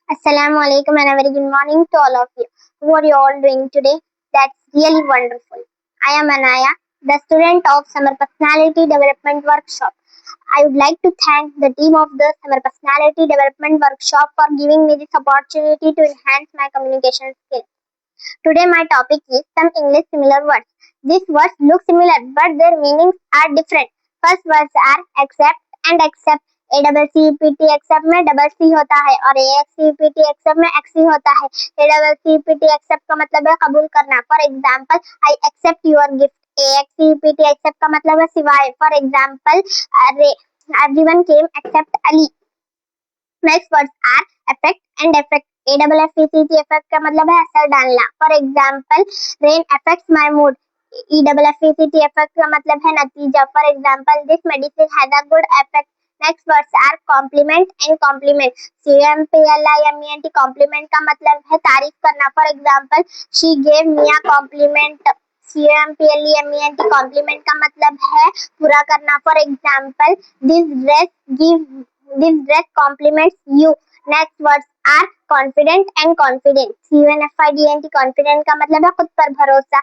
Assalamu alaikum and a very good morning to all of you. How are you all doing today? That's really wonderful. I am Anaya, the student of Summer Personality Development Workshop. I would like to thank the team of the Summer Personality Development Workshop for giving me this opportunity to enhance my communication skills. Today my topic is some English similar words. These words look similar but their meanings are different. First words are accept and accept. ACCEPT accept में double C होता है और ACCEPT accept में XC होता है. ACCEPT accept का मतलब है कबूल करना. For example, I accept your gift. ACCEPT accept का मतलब है सिवाय. For example, everyone came except Ali. Next words are effect and effect. AFFECT effect का मतलब है असर डालना. For example, rain affects my mood. EFFECT effect का मतलब है नतीजा. For example, this medicine has a good effect. Next words are compliment and compliment. COMPLIMENT compliment का मतलब है तारीफ करना. For example, she gave me a compliment. COMPLEMENT compliment का मतलब है पूरा करना. For example, this dress compliments you. Next words are confident and confident. CONFIDENT confident का मतलब है खुद पर भरोसा.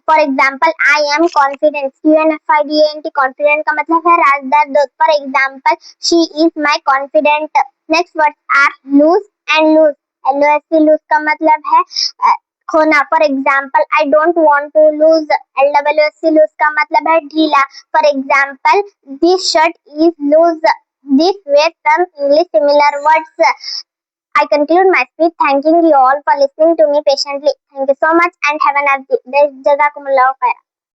For example, I am confident. CONFIDENT confident का मतलब है राजदार दोस्त. For example, she is my confident. Next words are lose and lose. LOSE lose का मतलब है खोना. For example, I don't want to lose. LOSE lose का मतलब है ढीला. For example, this shirt is loose. These were some English similar words. I conclude my speech thanking you all for listening to me patiently. Thank you so much and have a nice day. Jazakumullahu khair.